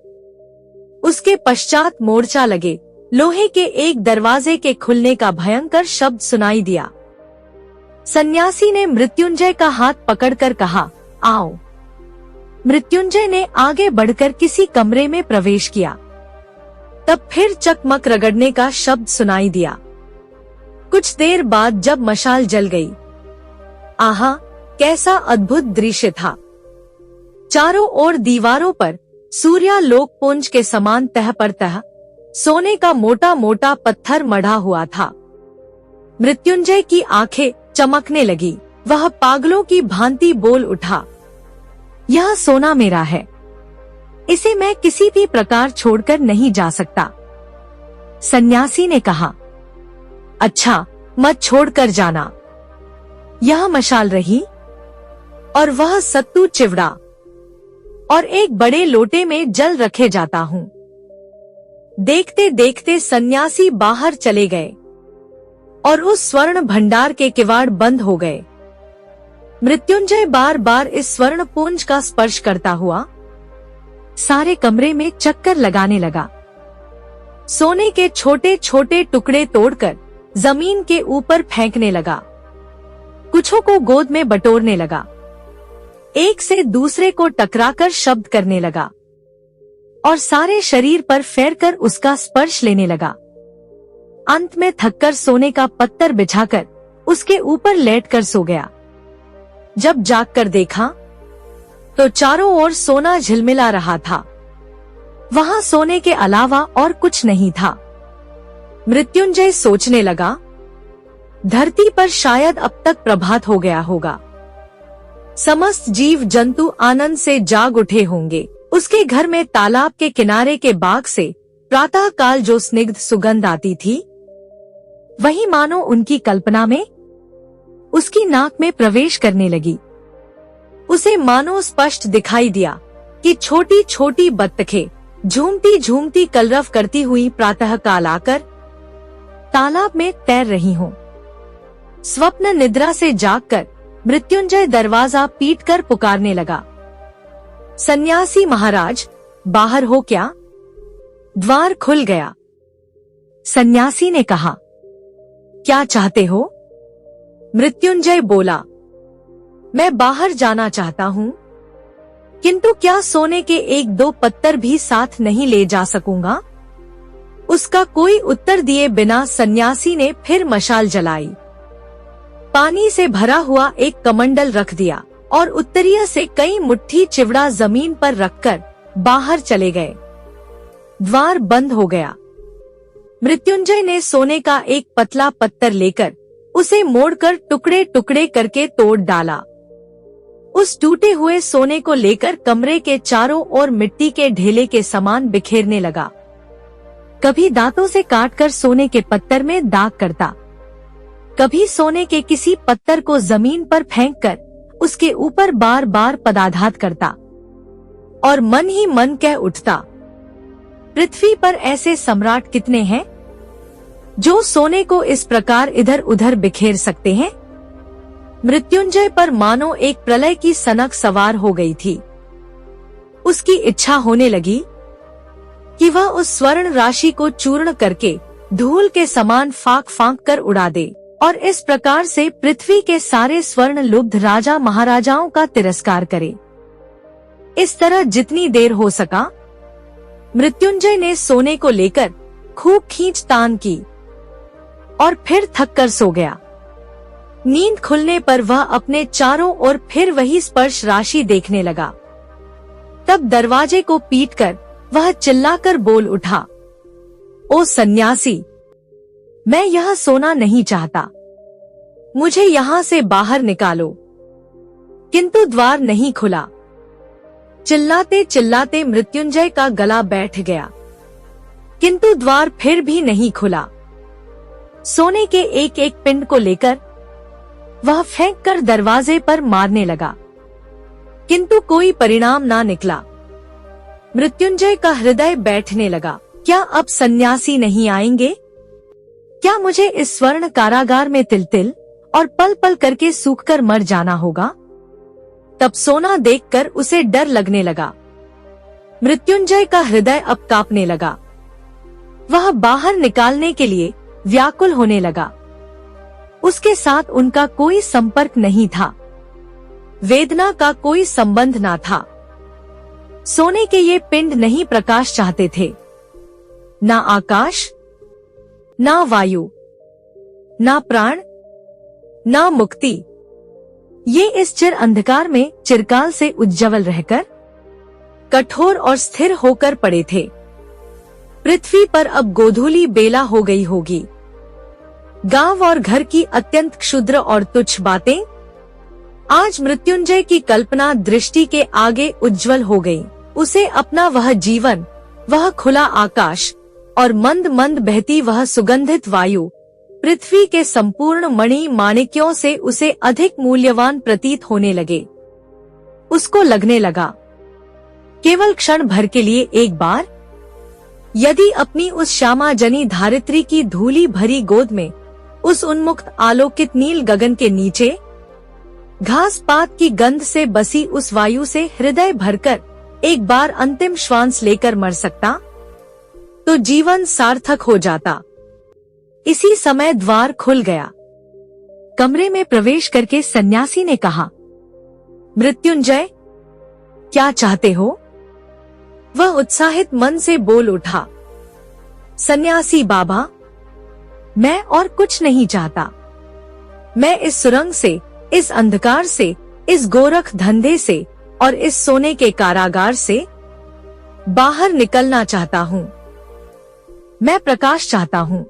उसके पश्चात मोर्चा लगे लोहे के एक दरवाजे के खुलने का भयंकर शब्द सुनाई दिया। सन्यासी ने मृत्युंजय का हाथ पकड़कर कहा, आओ। मृत्युंजय ने आगे बढ़कर किसी कमरे में प्रवेश किया। तब फिर चकमक रगड़ने का शब्द सुनाई दिया। कुछ देर बाद जब मशाल जल गई, आहा, कैसा अद्भुत दृश्य था। चारों ओर दीवारों पर सूर्यालोकपुंज के समान तह पर तह सोने का मोटा मोटा पत्थर मढ़ा हुआ था। मृत्युंजय की आंखें चमकने लगी। वह पागलों की भांति बोल उठा, यह सोना मेरा है, इसे मैं किसी भी प्रकार छोड़कर नहीं जा सकता। सन्यासी ने कहा, अच्छा, मत छोड़कर जाना। यह मशाल रही और वह सत्तू चिवड़ा और एक बड़े लोटे में जल रखे जाता हूँ। देखते देखते सन्यासी बाहर चले गए और उस स्वर्ण भंडार के किवाड़ बंद हो गए। मृत्युंजय बार बार इस स्वर्ण पुंज का स्पर्श करता हुआ सारे कमरे में चक्कर लगाने लगा। सोने के छोटे छोटे टुकड़े तोड़कर जमीन के ऊपर फेंकने लगा, कुछों को गोद में बटोरने लगा, एक से दूसरे को टकराकर शब्द करने लगा और सारे शरीर पर फेरकर उसका स्पर्श लेने लगा। अंत में थककर सोने का पत्थर बिछाकर उसके ऊपर लेटकर सो गया। जब जागकर देखा तो चारों ओर सोना झिलमिला रहा था। वहां सोने के अलावा और कुछ नहीं था। मृत्युंजय सोचने लगा, धरती पर शायद अब तक प्रभात हो गया होगा। समस्त जीव जंतु आनंद से जाग उठे होंगे। उसके घर में तालाब के किनारे के बाग से प्रातः काल जो स्निग्ध सुगंध आती थी, वही मानो उनकी कल्पना में उसकी नाक में प्रवेश करने लगी। उसे मानो स्पष्ट दिखाई दिया कि छोटी छोटी बत्तखें झूमती झूमती कलरव करती हुई प्रातः काल आकर तालाब में तैर रही हों। स्वप्न निद्रा से जागकर मृत्युंजय दरवाजा पीटकर पुकारने लगा, सन्यासी महाराज, बाहर हो क्या? द्वार खुल गया। सन्यासी ने कहा, क्या चाहते हो? मृत्युंजय बोला, मैं बाहर जाना चाहता हूँ, किंतु क्या सोने के एक दो पत्थर भी साथ नहीं ले जा सकूंगा? उसका कोई उत्तर दिए बिना सन्यासी ने फिर मशाल जलाई, पानी से भरा हुआ एक कमंडल रख दिया और उत्तरीय से कई मुट्ठी चिवड़ा जमीन पर रखकर बाहर चले गए। द्वार बंद हो गया। मृत्युंजय ने सोने का एक पतला पत्थर लेकर उसे मोड़कर टुकड़े टुकड़े करके तोड़ डाला। उस टूटे हुए सोने को लेकर कमरे के चारों ओर मिट्टी के ढेले के समान बिखेरने लगा। कभी दांतों से काटकर सोने के पत्थर में दाग करता, कभी सोने के किसी पत्थर को जमीन पर फेंककर उसके ऊपर बार बार पदाघात करता और मन ही मन कह उठता, पृथ्वी पर ऐसे सम्राट कितने हैं जो सोने को इस प्रकार इधर उधर बिखेर सकते हैं। मृत्युंजय पर मानो एक प्रलय की सनक सवार हो गई थी। उसकी इच्छा होने लगी कि वह उस स्वर्ण राशि को चूर्ण करके धूल के समान फाक फाक कर उड़ा दे और इस प्रकार से पृथ्वी के सारे स्वर्ण लुब्ध राजा महाराजाओं का तिरस्कार करे। इस तरह जितनी देर हो सका मृत्युंजय ने सोने को लेकर खूब खींचतान की और फिर थक कर सो गया। नींद खुलने पर वह अपने चारों ओर फिर वही स्पर्श राशि देखने लगा। तब दरवाजे को पीटकर वह चिल्लाकर बोल उठा, ओ सन्यासी, मैं यह सोना नहीं चाहता, मुझे यहाँ से बाहर निकालो। किंतु द्वार नहीं खुला। चिल्लाते चिल्लाते मृत्युंजय का गला बैठ गया, किंतु द्वार फिर भी नहीं खुला। सोने के एक एक पिंड को लेकर वह फेंककर दरवाजे पर मारने लगा, किंतु कोई परिणाम ना निकला। मृत्युंजय का हृदय बैठने लगा, क्या अब सन्यासी नहीं आएंगे? क्या मुझे इस स्वर्ण कारागार में तिल तिल और पल पल करके सूखकर मर जाना होगा? तब सोना देखकर उसे डर लगने लगा। मृत्युंजय का हृदय अब कांपने लगा। वह बाहर निकालने के लिए व्याकुल होने लगा। उसके साथ उनका कोई संपर्क नहीं था, वेदना का कोई संबंध ना था। सोने के ये पिंड नहीं प्रकाश चाहते थे, ना आकाश, ना वायु, ना प्राण, ना मुक्ति। ये इस चिर अंधकार में चिरकाल से उज्ज्वल रहकर कठोर और स्थिर होकर पड़े थे। पृथ्वी पर अब गोधूली बेला हो गई होगी। गांव और घर की अत्यंत क्षुद्र और तुच्छ बातें आज मृत्युंजय की कल्पना दृष्टि के आगे उज्जवल हो गई। उसे अपना वह जीवन, वह खुला आकाश और मंद मंद बहती वह सुगंधित वायु, पृथ्वी के संपूर्ण मणि माणिक्यों से उसे अधिक मूल्यवान प्रतीत होने लगे। उसको लगने लगा केवल क्षण भर के लिए एक बार। यदि अपनी उस श्यामा जनी धारित्री की धूली भरी गोद में, उस उन्मुक्त आलोकित नील गगन के नीचे, घास पात की गंध से बसी उस वायु से हृदय भरकर एक बार अंतिम श्वास लेकर मर सकता, तो जीवन सार्थक हो जाता। इसी समय द्वार खुल गया। कमरे में प्रवेश करके सन्यासी ने कहा, मृत्युंजय, क्या चाहते हो? वह उत्साहित मन से बोल उठा, सन्यासी बाबा, मैं और कुछ नहीं चाहता। मैं इस सुरंग से, इस अंधकार से, इस गोरख धंधे से और इस सोने के कारागार से बाहर निकलना चाहता हूँ। मैं प्रकाश चाहता हूँ,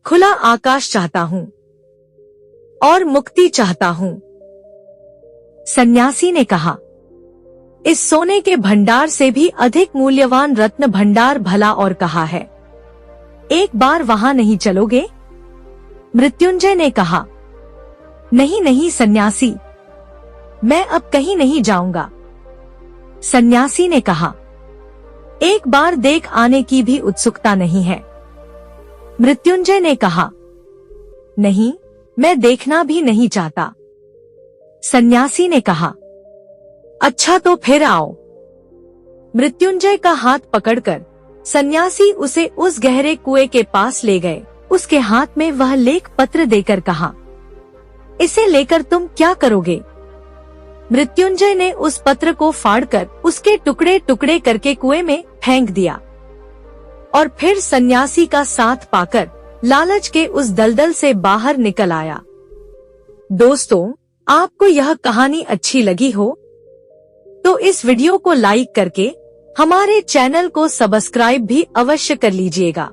खुला आकाश चाहता हूँ और मुक्ति चाहता हूँ। सन्यासी ने कहा, इस सोने के भंडार से भी अधिक मूल्यवान रत्न भंडार भला और कहा है। एक बार वहां नहीं चलोगे? मृत्युंजय ने कहा, नहीं नहीं सन्यासी, मैं अब कहीं नहीं जाऊंगा। सन्यासी ने कहा, एक बार देख आने की भी उत्सुकता नहीं है? मृत्युंजय ने कहा, नहीं, मैं देखना भी नहीं चाहता। सन्यासी ने कहा, अच्छा तो फिर आओ। मृत्युंजय का हाथ पकड़कर सन्यासी उसे उस गहरे कुएं के पास ले गए। उसके हाथ में वह लेख पत्र देकर कहा, इसे लेकर तुम क्या करोगे? मृत्युंजय ने उस पत्र को फाड़कर उसके टुकड़े टुकड़े करके कुएं में फेंक दिया और फिर सन्यासी का साथ पाकर लालच के उस दलदल से बाहर निकल आया। दोस्तों, आपको यह कहानी अच्छी लगी हो तो इस वीडियो को लाइक करके हमारे चैनल को सब्सक्राइब भी अवश्य कर लीजिएगा।